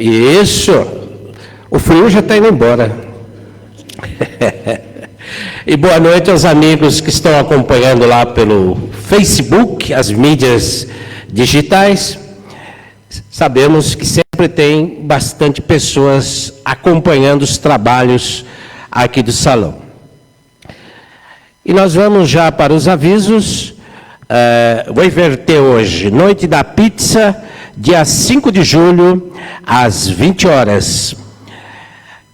Isso. O frio já está indo embora. E boa noite aos amigos que estão acompanhando lá pelo Facebook, as mídias digitais. Sabemos que sempre tem bastante pessoas acompanhando os trabalhos aqui do salão. E nós vamos já para os avisos. Vou inverter hoje. Noite da Pizza, dia 5 de julho, às 20 horas.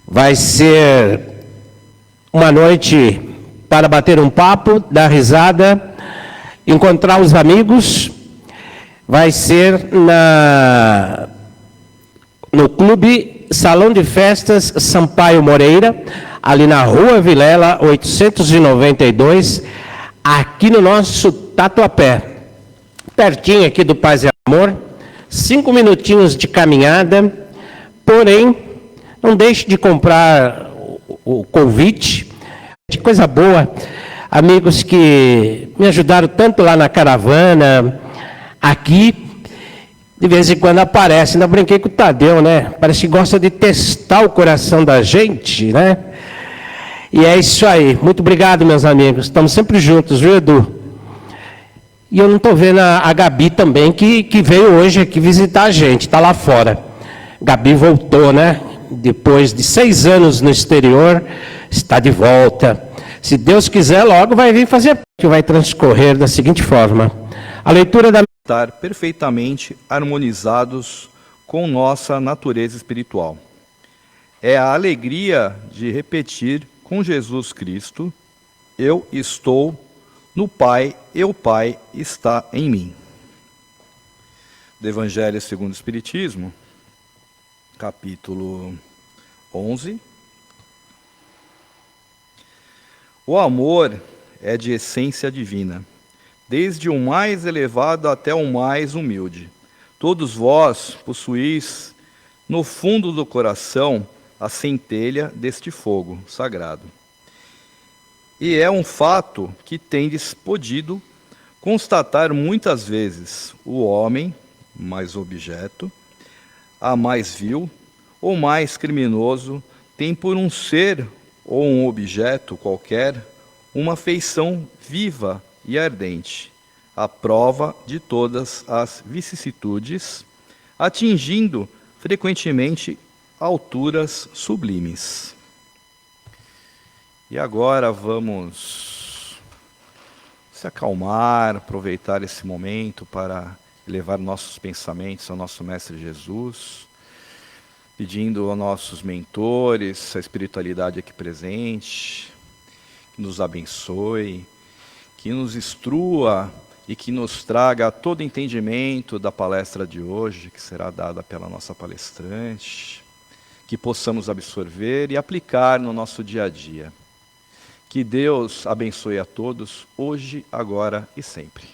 Vai ser uma noite para bater um papo, dar risada, encontrar os amigos. Vai ser no Clube Salão de Festas Sampaio Moreira, ali na Rua Vilela, 892, aqui no nosso Tatuapé, pertinho aqui do Paz e Amor, 5 minutinhos de caminhada, porém, não deixe de comprar o convite, de coisa boa, amigos que me ajudaram tanto lá na caravana, aqui, de vez em quando aparece, ainda brinquei com o Tadeu, né? Parece que gosta de testar o coração da gente, né? E é isso aí. Muito obrigado, meus amigos. Estamos sempre juntos, viu, Edu? E eu não estou vendo a Gabi também, que veio hoje aqui visitar a gente, está lá fora. Gabi voltou, né? Depois de 6 anos no exterior, está de volta. Se Deus quiser, logo vai vir fazer, que vai transcorrer da seguinte forma. A leitura da... Estar perfeitamente harmonizados com nossa natureza espiritual. É a alegria de repetir com Jesus Cristo: eu estou no Pai, e o Pai está em mim. Do Evangelho segundo o Espiritismo, capítulo 11. O amor é de essência divina, desde o mais elevado até o mais humilde. Todos vós possuís no fundo do coração a centelha deste fogo sagrado. E é um fato que tendes podido constatar muitas vezes: o homem, mais objeto, a mais vil ou mais criminoso, tem por um ser ou um objeto qualquer uma afeição viva e ardente, à prova de todas as vicissitudes, atingindo frequentemente alturas sublimes. E agora vamos se acalmar, aproveitar esse momento para elevar nossos pensamentos ao nosso Mestre Jesus, pedindo aos nossos mentores, a espiritualidade aqui presente, que nos abençoe, que nos instrua e que nos traga todo entendimento da palestra de hoje, que será dada pela nossa palestrante, que possamos absorver e aplicar no nosso dia a dia. Que Deus abençoe a todos, hoje, agora e sempre.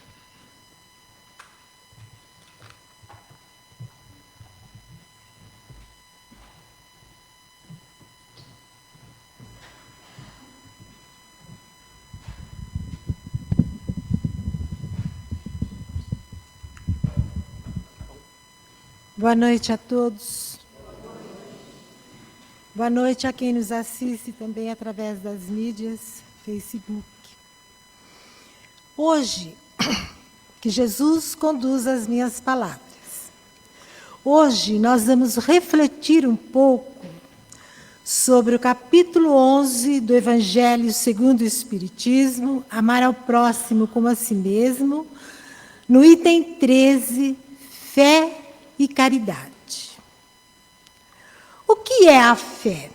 Boa noite a todos. Boa noite a quem nos assiste também através das mídias, Facebook. Hoje, que Jesus conduza as minhas palavras. Hoje nós vamos refletir um pouco sobre o capítulo 11 do Evangelho segundo o Espiritismo, amar ao próximo como a si mesmo, no item 13, fé e caridade. O que é a fé?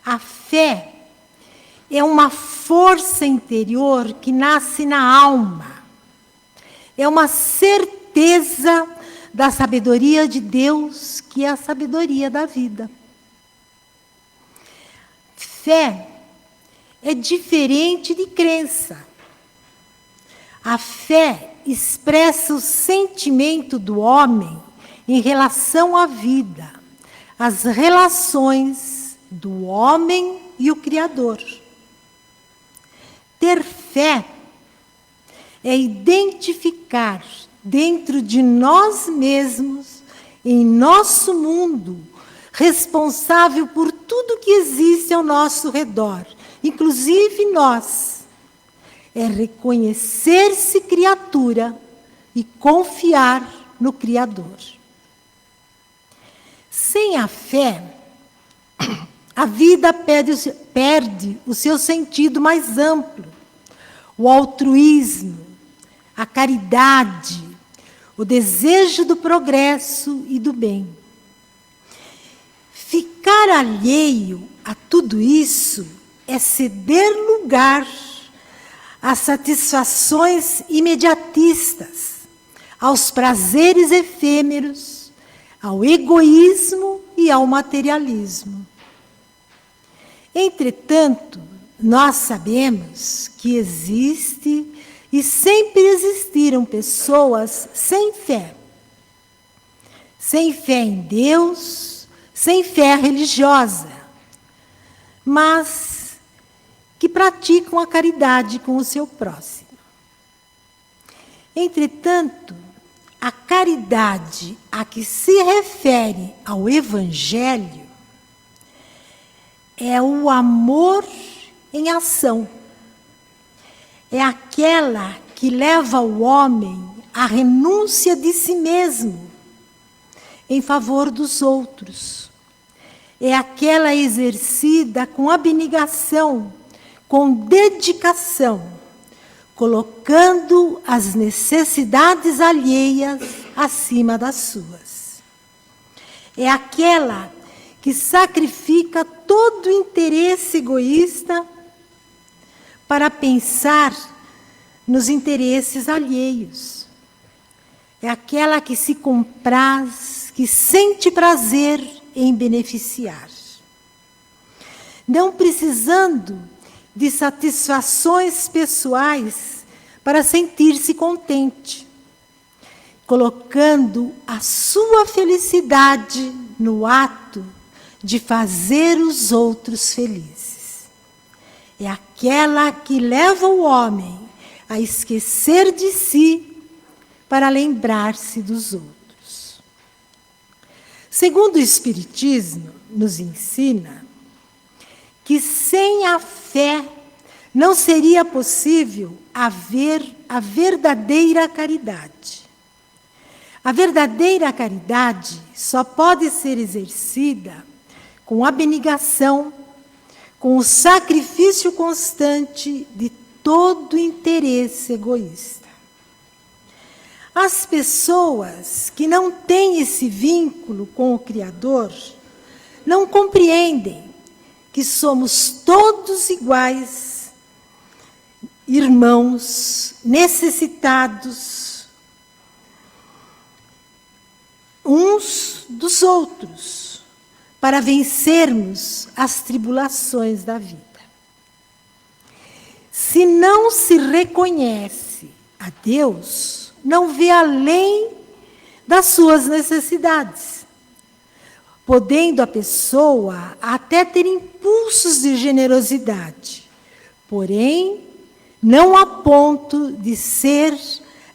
A fé é uma força interior que nasce na alma. É uma certeza da sabedoria de Deus, que é a sabedoria da vida. Fé é diferente de crença. A fé expressa o sentimento do homem em relação à vida, as relações do homem e o Criador. Ter fé é identificar dentro de nós mesmos, em nosso mundo, responsável por tudo que existe ao nosso redor, inclusive nós, é reconhecer-se criatura e confiar no Criador. Sem a fé, a vida perde o seu sentido mais amplo, o altruísmo, a caridade, o desejo do progresso e do bem. Ficar alheio a tudo isso é ceder lugar às satisfações imediatistas, aos prazeres efêmeros, ao egoísmo e ao materialismo. Entretanto, nós sabemos que existe e sempre existiram pessoas sem fé. Sem fé em Deus, sem fé religiosa, mas que praticam a caridade com o seu próximo. Entretanto, a caridade a que se refere ao Evangelho é o amor em ação. É aquela que leva o homem à renúncia de si mesmo em favor dos outros. É aquela exercida com abnegação, com dedicação, colocando as necessidades alheias acima das suas. É aquela que sacrifica todo o interesse egoísta para pensar nos interesses alheios. É aquela que se compraz, que sente prazer em beneficiar. Não precisando de satisfações pessoais para sentir-se contente, colocando a sua felicidade no ato de fazer os outros felizes. É aquela que leva o homem a esquecer de si para lembrar-se dos outros. Segundo o Espiritismo, nos ensina que sem a fé não seria possível haver a verdadeira caridade. A verdadeira caridade só pode ser exercida com abnegação, com o sacrifício constante de todo interesse egoísta. As pessoas que não têm esse vínculo com o Criador não compreendem que somos todos iguais, irmãos, necessitados uns dos outros, para vencermos as tribulações da vida. Se não se reconhece a Deus, não vê além das suas necessidades, podendo a pessoa até ter impulsos de generosidade, porém, não a ponto de ser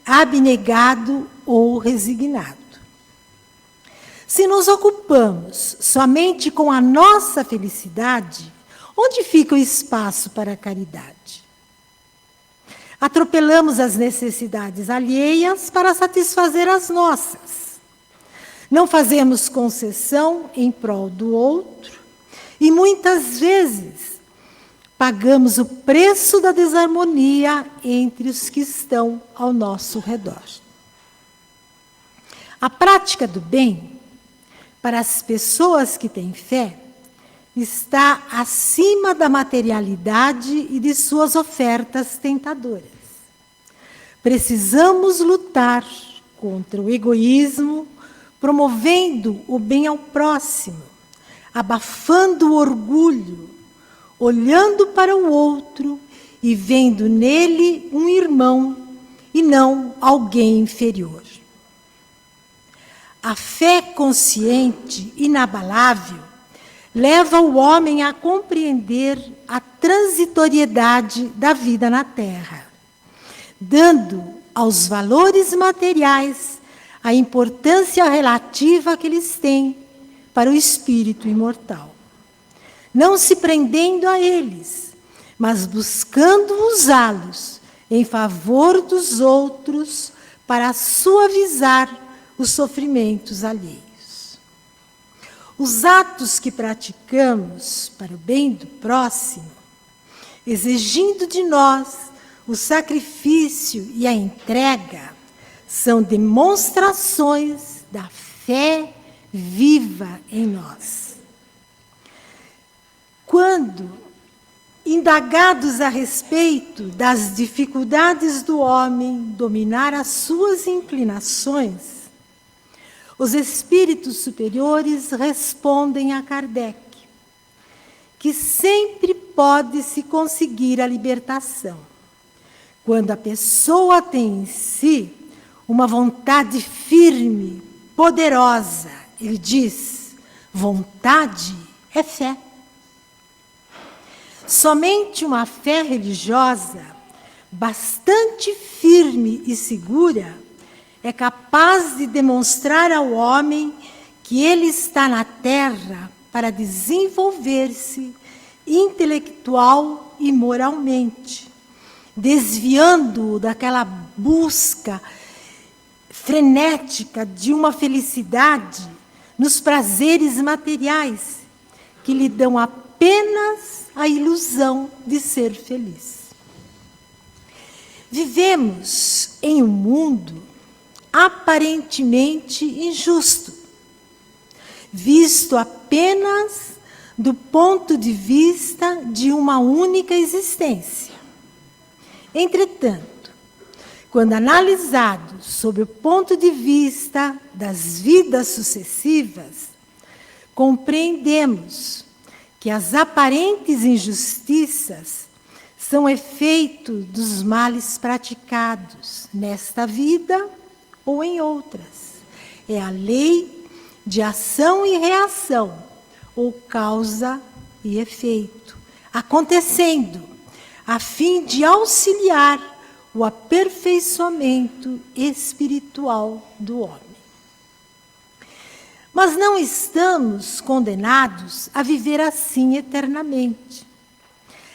abnegado ou resignado. Se nos ocupamos somente com a nossa felicidade, onde fica o espaço para a caridade? Atropelamos as necessidades alheias para satisfazer as nossas. Não fazemos concessão em prol do outro e muitas vezes pagamos o preço da desarmonia entre os que estão ao nosso redor. A prática do bem, para as pessoas que têm fé, está acima da materialidade e de suas ofertas tentadoras. Precisamos lutar contra o egoísmo, promovendo o bem ao próximo, abafando o orgulho, olhando para o outro e vendo nele um irmão e não alguém inferior. A fé consciente, inabalável, leva o homem a compreender a transitoriedade da vida na Terra, dando aos valores materiais a importância relativa que eles têm para o espírito imortal. Não se prendendo a eles, mas buscando usá-los em favor dos outros para suavizar os sofrimentos alheios. Os atos que praticamos para o bem do próximo, exigindo de nós o sacrifício e a entrega, são demonstrações da fé viva em nós. Quando indagados a respeito das dificuldades do homem dominar as suas inclinações, os espíritos superiores respondem a Kardec que sempre pode-se conseguir a libertação, quando a pessoa tem em si uma vontade firme, poderosa. Ele diz: vontade é fé. Somente uma fé religiosa, bastante firme e segura, é capaz de demonstrar ao homem que ele está na Terra para desenvolver-se intelectual e moralmente, desviando-o daquela busca frenética de uma felicidade nos prazeres materiais que lhe dão apenas a ilusão de ser feliz. Vivemos em um mundo aparentemente injusto, visto apenas do ponto de vista de uma única existência. Entretanto, quando analisado sob o ponto de vista das vidas sucessivas, compreendemos que as aparentes injustiças são efeito dos males praticados nesta vida ou em outras. É a lei de ação e reação, ou causa e efeito, acontecendo a fim de auxiliar o aperfeiçoamento espiritual do homem. Mas não estamos condenados a viver assim eternamente.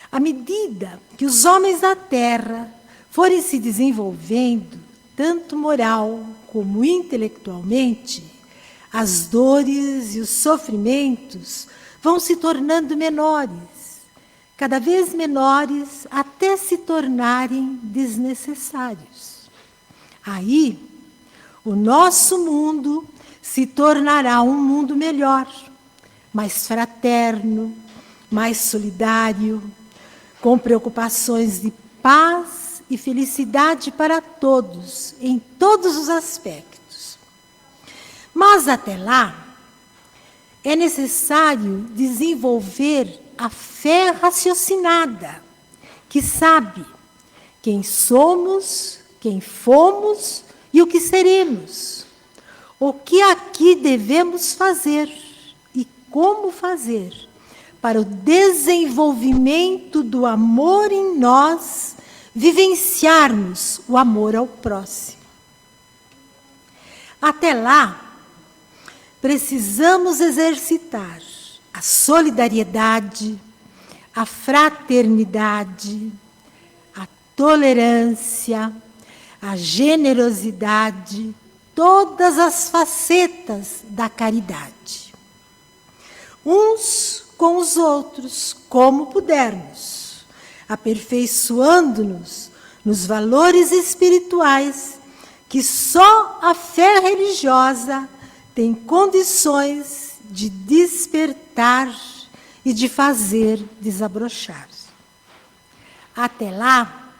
À medida que os homens da Terra forem se desenvolvendo, tanto moral como intelectualmente, as dores e os sofrimentos vão se tornando menores, cada vez menores, até se tornarem desnecessários. Aí, o nosso mundo se tornará um mundo melhor, mais fraterno, mais solidário, com preocupações de paz e felicidade para todos, em todos os aspectos. Mas até lá, é necessário desenvolver a fé raciocinada, que sabe quem somos, quem fomos e o que seremos. O que aqui devemos fazer e como fazer para o desenvolvimento do amor em nós, vivenciarmos o amor ao próximo. Até lá, precisamos exercitar a solidariedade, a fraternidade, a tolerância, a generosidade, todas as facetas da caridade. Uns com os outros, como pudermos, aperfeiçoando-nos nos valores espirituais que só a fé religiosa tem condições de despertar e de fazer desabrochar. Até lá,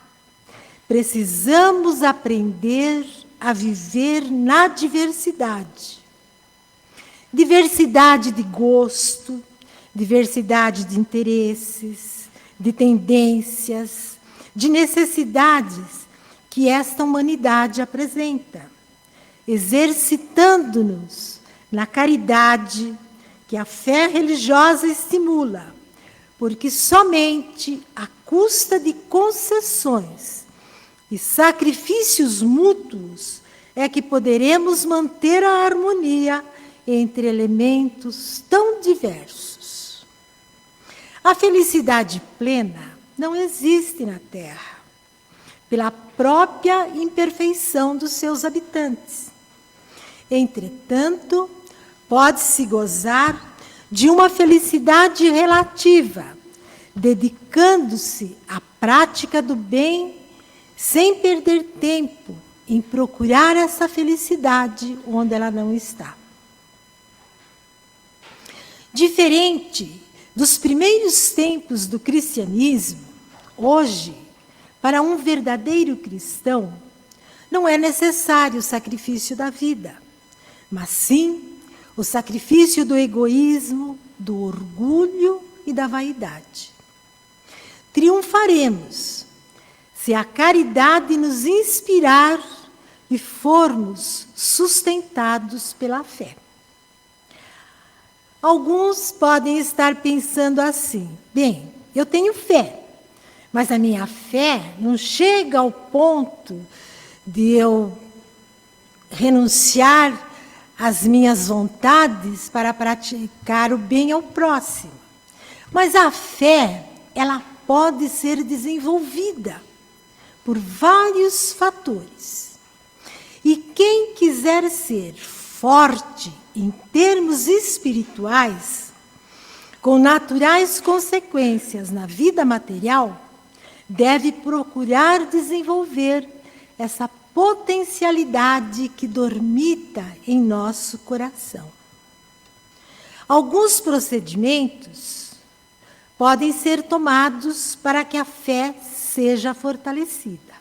precisamos aprender a viver na diversidade. Diversidade de gosto, diversidade de interesses, de tendências, de necessidades que esta humanidade apresenta, exercitando-nos na caridade que a fé religiosa estimula, porque somente à custa de concessões e sacrifícios mútuos é que poderemos manter a harmonia entre elementos tão diversos. A felicidade plena não existe na Terra, pela própria imperfeição dos seus habitantes. Entretanto, pode-se gozar de uma felicidade relativa, dedicando-se à prática do bem, sem perder tempo em procurar essa felicidade onde ela não está. Diferente dos primeiros tempos do cristianismo, hoje, para um verdadeiro cristão, não é necessário o sacrifício da vida, mas sim o sacrifício do egoísmo, do orgulho e da vaidade. Triunfaremos se a caridade nos inspirar e formos sustentados pela fé. Alguns podem estar pensando assim: bem, eu tenho fé, mas a minha fé não chega ao ponto de eu renunciar às minhas vontades para praticar o bem ao próximo. Mas a fé, ela pode ser desenvolvida por vários fatores. E quem quiser ser forte em termos espirituais, com naturais consequências na vida material, deve procurar desenvolver essa potencialidade que dormita em nosso coração. Alguns procedimentos podem ser tomados para que a fé seja fortalecida.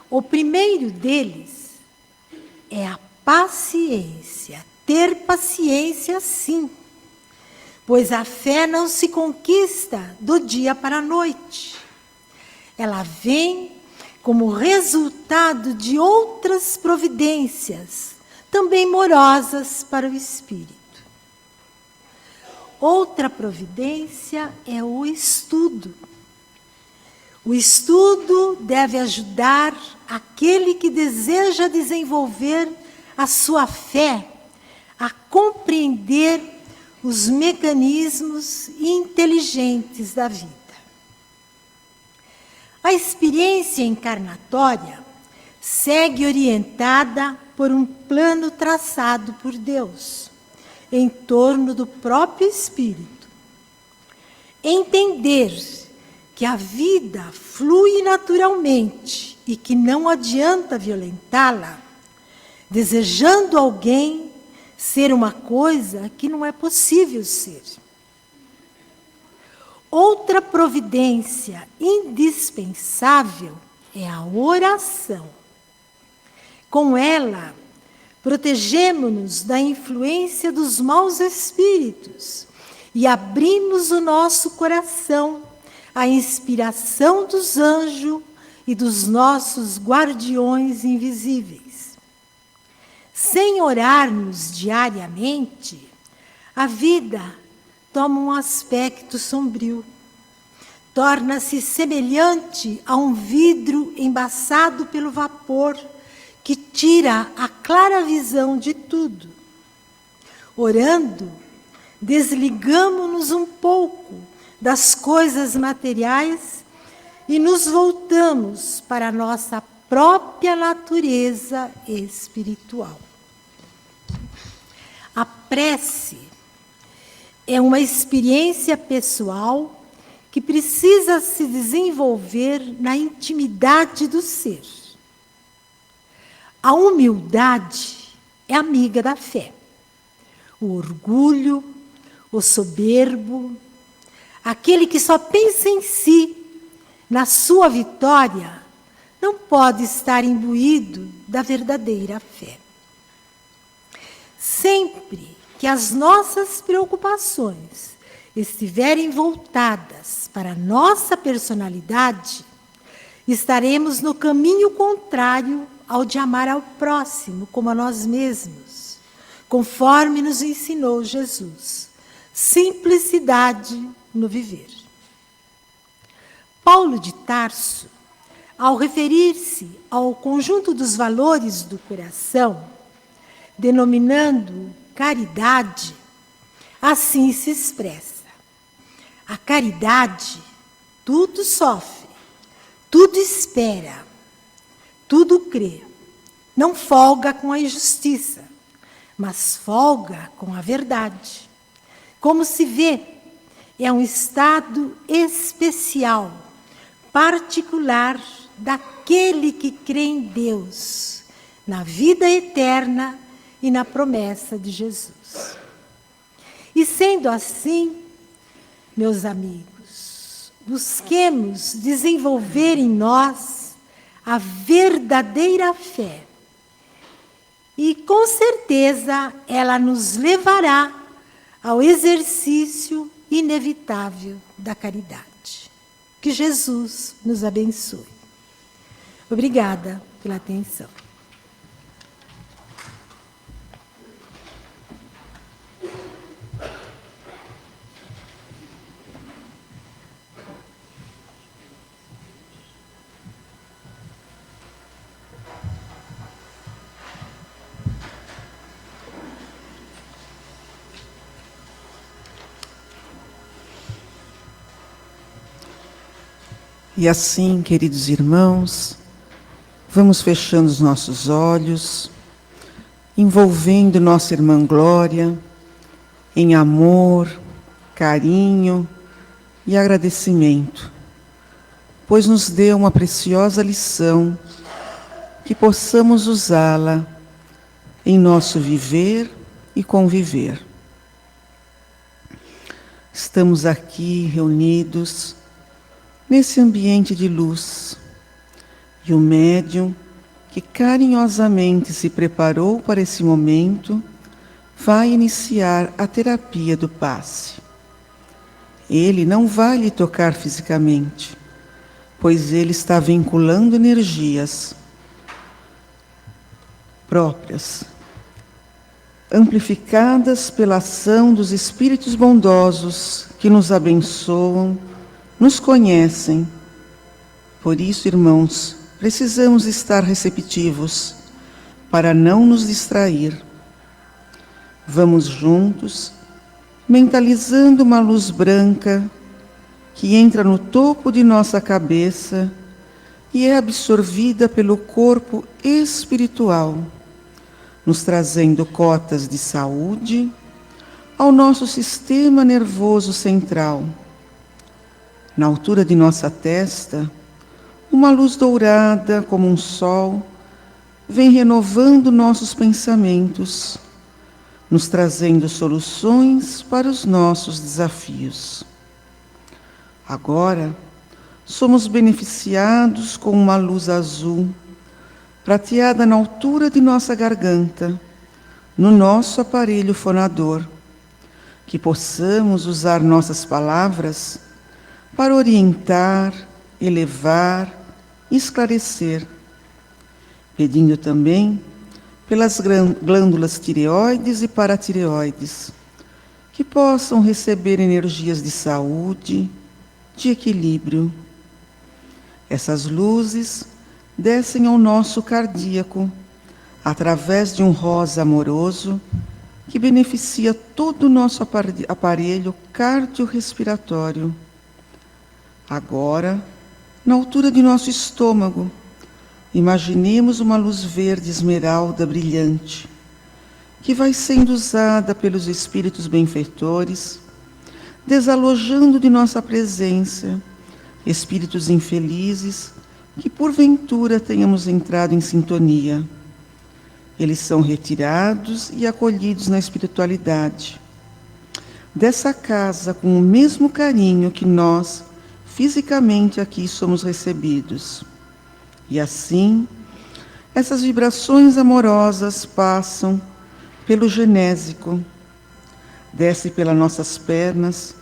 O primeiro deles é a paciência. Ter paciência, sim, pois a fé não se conquista do dia para a noite. Ela vem como resultado de outras providências, também morosas para o espírito. Outra providência é o estudo. O estudo deve ajudar aquele que deseja desenvolver a sua fé a compreender os mecanismos inteligentes da vida. A experiência encarnatória segue orientada por um plano traçado por Deus, em torno do próprio espírito. Entender que a vida flui naturalmente e que não adianta violentá-la, desejando alguém ser uma coisa que não é possível ser. Outra providência indispensável é a oração. Com ela, protegemo-nos da influência dos maus espíritos e abrimos o nosso coração à inspiração dos anjos e dos nossos guardiões invisíveis. Sem orarmos diariamente, a vida toma um aspecto sombrio. Torna-se semelhante a um vidro embaçado pelo vapor que tira a clara visão de tudo. Orando, desligamo-nos um pouco das coisas materiais e nos voltamos para a nossa própria natureza espiritual. A prece é uma experiência pessoal que precisa se desenvolver na intimidade do ser. A humildade é amiga da fé. O orgulho, o soberbo, aquele que só pensa em si, na sua vitória, não pode estar imbuído da verdadeira fé. Sempre que as nossas preocupações estiverem voltadas para a nossa personalidade, estaremos no caminho contrário ao de amar ao próximo como a nós mesmos, conforme nos ensinou Jesus. Simplicidade no viver. Paulo de Tarso ao referir-se ao conjunto dos valores do coração, denominando caridade, assim se expressa: a caridade tudo sofre, tudo espera, tudo crê, não folga com a injustiça, mas folga com a verdade. Como se vê, é um estado especial, particular daquele que crê em Deus, na vida eterna e na promessa de Jesus. E sendo assim, meus amigos, busquemos desenvolver em nós a verdadeira fé. E com certeza ela nos levará ao exercício inevitável da caridade. Que Jesus nos abençoe. Obrigada pela atenção. E assim, queridos irmãos, vamos fechando os nossos olhos, envolvendo nossa irmã Glória em amor, carinho e agradecimento, pois nos deu uma preciosa lição, que possamos usá-la em nosso viver e conviver. Estamos aqui reunidos nesse ambiente de luz, e o médium, que carinhosamente se preparou para esse momento, vai iniciar a terapia do passe. Ele não vai lhe tocar fisicamente, pois ele está vinculando energias próprias, amplificadas pela ação dos espíritos bondosos que nos abençoam, nos conhecem. Por isso, irmãos, precisamos estar receptivos para não nos distrair. Vamos juntos, mentalizando uma luz branca que entra no topo de nossa cabeça e é absorvida pelo corpo espiritual, nos trazendo cotas de saúde ao nosso sistema nervoso central. Na altura de nossa testa, uma luz dourada como um sol vem renovando nossos pensamentos, nos trazendo soluções para os nossos desafios. Agora, somos beneficiados com uma luz azul, prateada na altura de nossa garganta, no nosso aparelho fonador, que possamos usar nossas palavras para orientar, elevar, esclarecer, pedindo também pelas glândulas tireoides e paratireoides, que possam receber energias de saúde, de equilíbrio. Essas luzes descem ao nosso cardíaco, através de um rosa amoroso, que beneficia todo o nosso aparelho cardiorrespiratório. Agora, na altura de nosso estômago, imaginemos uma luz verde esmeralda brilhante, que vai sendo usada pelos espíritos benfeitores, desalojando de nossa presença espíritos infelizes que porventura tenhamos entrado em sintonia. Eles são retirados e acolhidos na espiritualidade dessa casa com o mesmo carinho que nós fisicamente aqui somos recebidos. E assim, essas vibrações amorosas passam pelo genésico, desce pelas nossas pernas,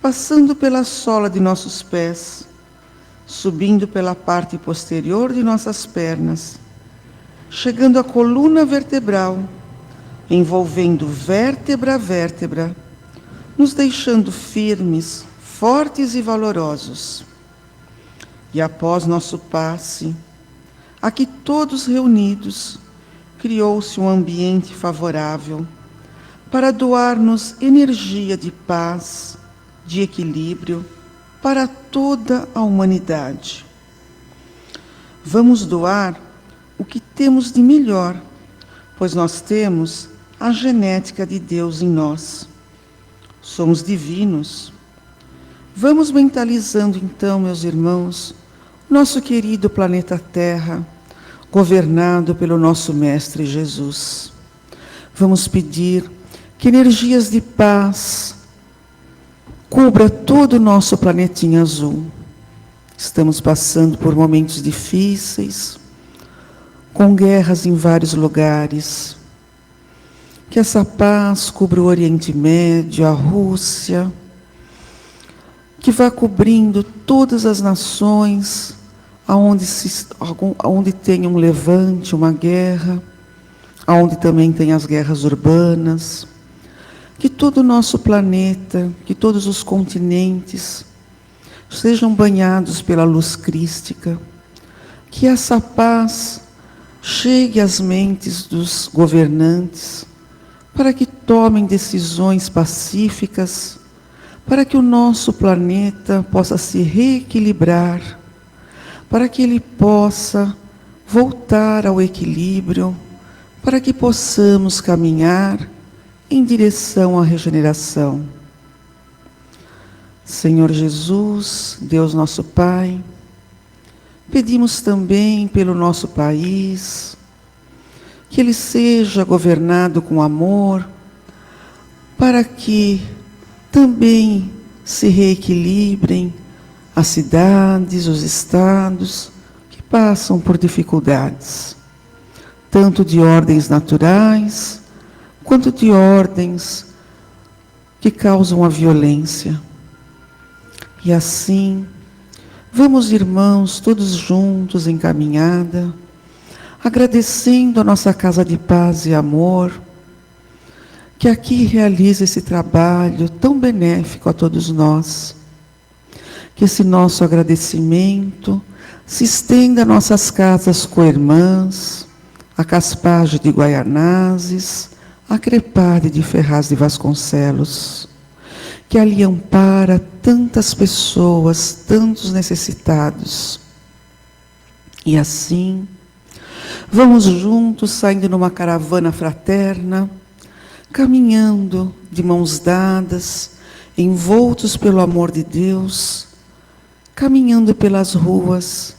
passando pela sola de nossos pés, subindo pela parte posterior de nossas pernas, chegando à coluna vertebral, envolvendo vértebra a vértebra, nos deixando firmes, fortes e valorosos. E após nosso passe, aqui todos reunidos, criou-se um ambiente favorável para doar-nos energia de paz, de equilíbrio para toda a humanidade. Vamos doar o que temos de melhor, pois nós temos a genética de Deus em nós. Somos divinos. Vamos mentalizando então, meus irmãos, nosso querido planeta Terra, governado pelo nosso Mestre Jesus. Vamos pedir que energias de paz cubra todo o nosso planetinha azul. Estamos passando por momentos difíceis, com guerras em vários lugares. Que essa paz cubra o Oriente Médio, a Rússia, que vá cobrindo todas as nações aonde tem um levante, uma guerra, aonde também tem as guerras urbanas. Que todo o nosso planeta, que todos os continentes sejam banhados pela luz crística. Que essa paz chegue às mentes dos governantes, para que tomem decisões pacíficas, para que o nosso planeta possa se reequilibrar, para que ele possa voltar ao equilíbrio, para que possamos caminhar em direção à regeneração. Senhor Jesus, Deus nosso Pai, pedimos também pelo nosso país, que ele seja governado com amor, para que também se reequilibrem as cidades, os estados que passam por dificuldades, tanto de ordens naturais, quanto de ordens que causam a violência. E assim, vamos, irmãos, todos juntos em caminhada, agradecendo a nossa Casa de Paz e Amor, que aqui realiza esse trabalho tão benéfico a todos nós. Que esse nosso agradecimento se estenda a nossas casas co-irmãs, a Caspage de Guaianazes, a Crepade de Ferraz de Vasconcelos, que ali ampara tantas pessoas, tantos necessitados. E assim, vamos juntos, saindo numa caravana fraterna, caminhando de mãos dadas, envoltos pelo amor de Deus, caminhando pelas ruas,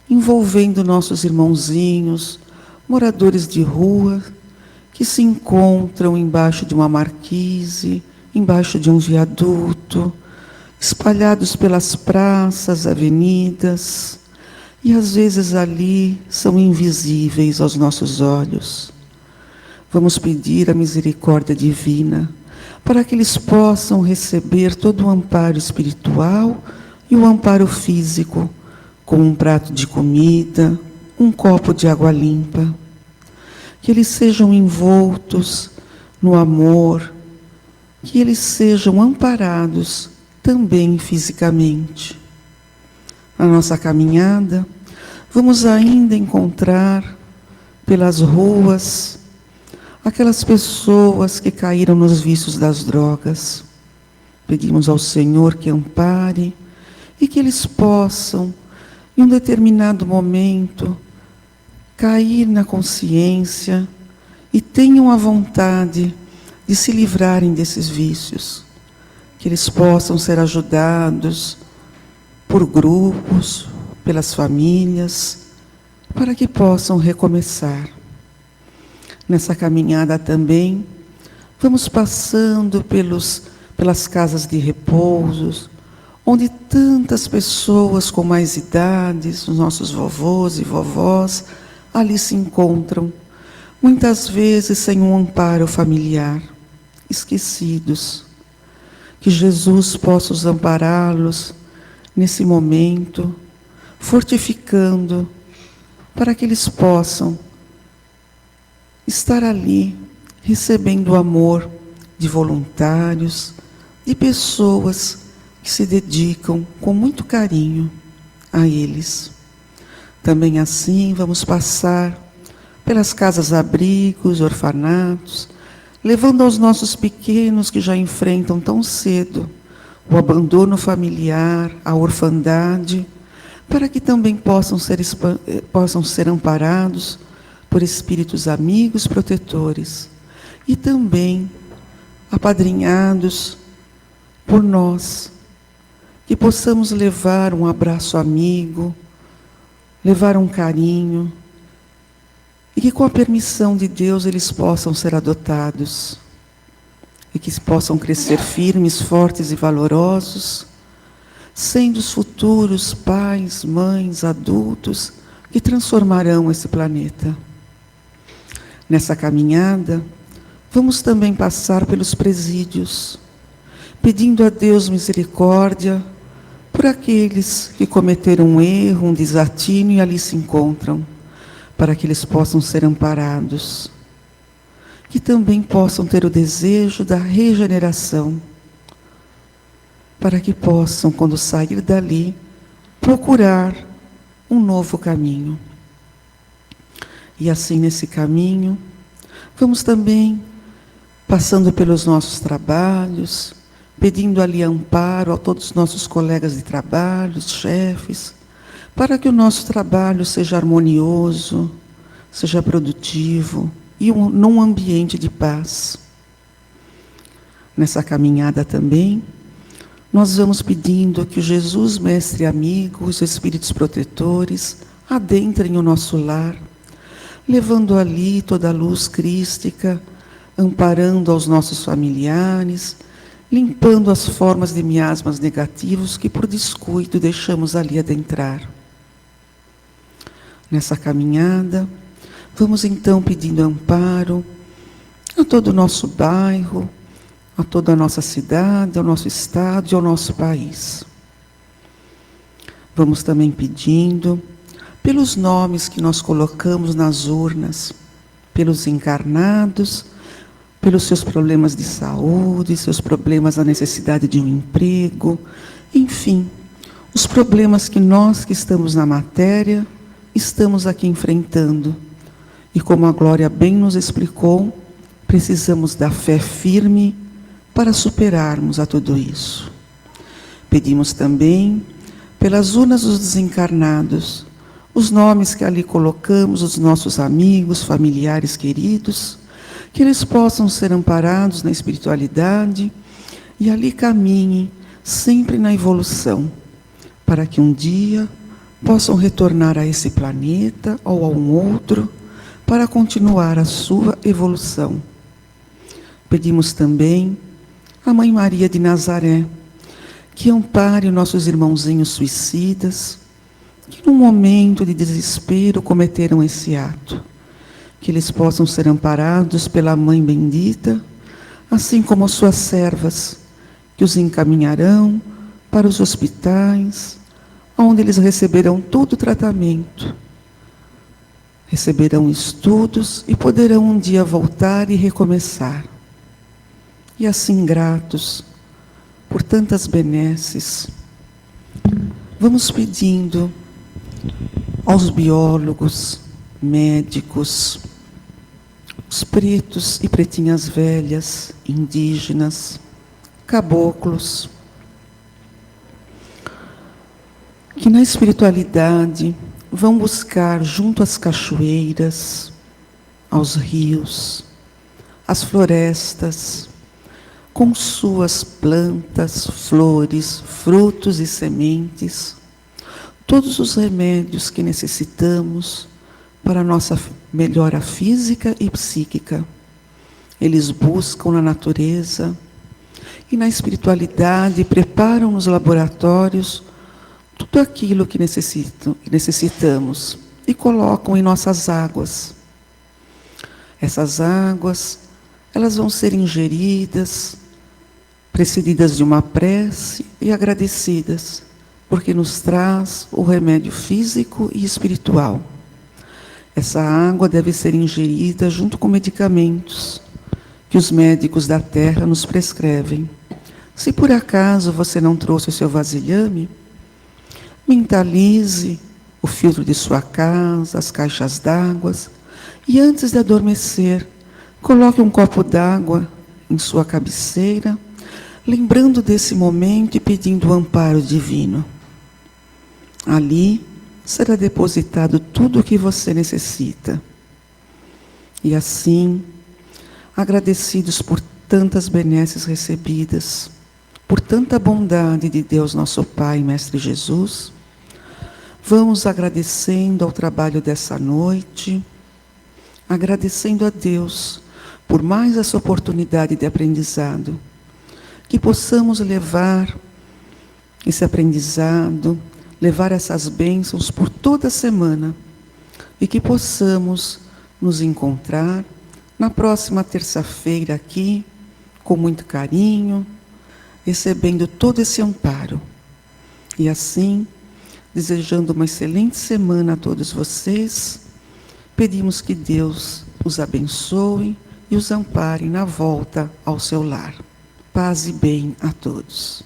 envolvendo nossos irmãozinhos, moradores de rua, que se encontram embaixo de uma marquise, embaixo de um viaduto, espalhados pelas praças, avenidas, e às vezes ali são invisíveis aos nossos olhos. Vamos pedir a misericórdia divina para que eles possam receber todo o amparo espiritual e o amparo físico, com um prato de comida, um copo de água limpa. Que eles sejam envoltos no amor, que eles sejam amparados também fisicamente. Na nossa caminhada, vamos ainda encontrar pelas ruas aquelas pessoas que caíram nos vícios das drogas. Pedimos ao Senhor que ampare e que eles possam, em um determinado momento, cair na consciência e tenham a vontade de se livrarem desses vícios. Que eles possam ser ajudados por grupos, pelas famílias, para que possam recomeçar. Nessa caminhada também, vamos passando pelas casas de repouso, onde tantas pessoas com mais idades, os nossos vovôs e vovós, ali se encontram, muitas vezes sem um amparo familiar, esquecidos. Que Jesus possa os ampará-los nesse momento, fortificando, para que eles possam estar ali, recebendo o amor de voluntários, de pessoas que se dedicam com muito carinho a eles. Também assim vamos passar pelas casas-abrigos, orfanatos, levando aos nossos pequenos que já enfrentam tão cedo o abandono familiar, a orfandade, para que também possam ser amparados por espíritos amigos, protetores, e também apadrinhados por nós, que possamos levar um abraço amigo, levar um carinho, e que com a permissão de Deus eles possam ser adotados, e que possam crescer firmes, fortes e valorosos, sendo os futuros pais, mães, adultos que transformarão esse planeta. Nessa caminhada, vamos também passar pelos presídios, pedindo a Deus misericórdia por aqueles que cometeram um erro, um desatino e ali se encontram, para que eles possam ser amparados, que também possam ter o desejo da regeneração, para que possam, quando sair dali, procurar um novo caminho. E assim, nesse caminho, vamos também passando pelos nossos trabalhos, pedindo ali amparo a todos os nossos colegas de trabalho, chefes, para que o nosso trabalho seja harmonioso, seja produtivo e num ambiente de paz. Nessa caminhada também, nós vamos pedindo que o Jesus, Mestre amigo, os Espíritos protetores, adentrem o nosso lar, levando ali toda a luz crística, amparando aos nossos familiares, limpando as formas de miasmas negativos que por descuido deixamos ali adentrar. Nessa caminhada, vamos então pedindo amparo a todo o nosso bairro, a toda a nossa cidade, ao nosso estado e ao nosso país. Vamos também pedindo pelos nomes que nós colocamos nas urnas, pelos encarnados, pelos seus problemas de saúde, seus problemas da necessidade de um emprego, enfim, os problemas que nós que estamos na matéria, estamos aqui enfrentando. E como a Glória bem nos explicou, precisamos da fé firme para superarmos a tudo isso. Pedimos também pelas urnas dos desencarnados, os nomes que ali colocamos, os nossos amigos, familiares queridos, que eles possam ser amparados na espiritualidade e ali caminhem sempre na evolução, para que um dia possam retornar a esse planeta ou a um outro, para continuar a sua evolução. Pedimos também a Mãe Maria de Nazaré, que ampare nossos irmãozinhos suicidas, que num momento de desespero cometeram esse ato, que eles possam ser amparados pela Mãe Bendita, assim como as suas servas, que os encaminharão para os hospitais, onde eles receberão todo o tratamento, receberão estudos e poderão um dia voltar e recomeçar. E assim, gratos por tantas benesses, vamos pedindo aos biólogos, médicos, os pretos e pretinhas velhas, indígenas, caboclos, que na espiritualidade vão buscar junto às cachoeiras, aos rios, às florestas, com suas plantas, flores, frutos e sementes, todos os remédios que necessitamos para a nossa melhora física e psíquica. Eles buscam na natureza e na espiritualidade preparam nos laboratórios tudo aquilo que necessitamos e colocam em nossas águas. Essas águas, elas vão ser ingeridas, precedidas de uma prece e agradecidas, porque nos traz o remédio físico e espiritual. Essa água deve ser ingerida junto com medicamentos que os médicos da terra nos prescrevem. Se por acaso você não trouxe o seu vasilhame, Mentalize o filtro de sua casa, as caixas d'água, e antes de adormecer, coloque um copo d'água em sua cabeceira, lembrando desse momento e pedindo o amparo divino. Ali será depositado tudo o que você necessita. E assim, agradecidos por tantas benesses recebidas, por tanta bondade de Deus nosso Pai, Mestre Jesus, vamos agradecendo ao trabalho dessa noite, agradecendo a Deus por mais essa oportunidade de aprendizado, que possamos levar esse aprendizado, levar essas bênçãos por toda a semana, e que possamos nos encontrar na próxima terça-feira aqui, com muito carinho, recebendo todo esse amparo. E assim, desejando uma excelente semana a todos vocês, pedimos que Deus os abençoe e os ampare na volta ao seu lar. Paz e bem a todos.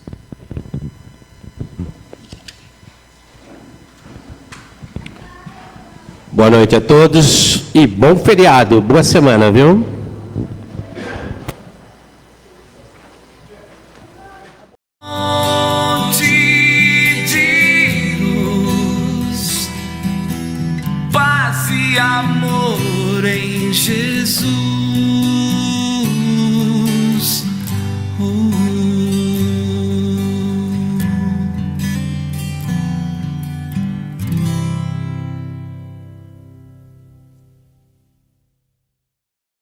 Boa noite a todos e bom feriado, boa semana, viu?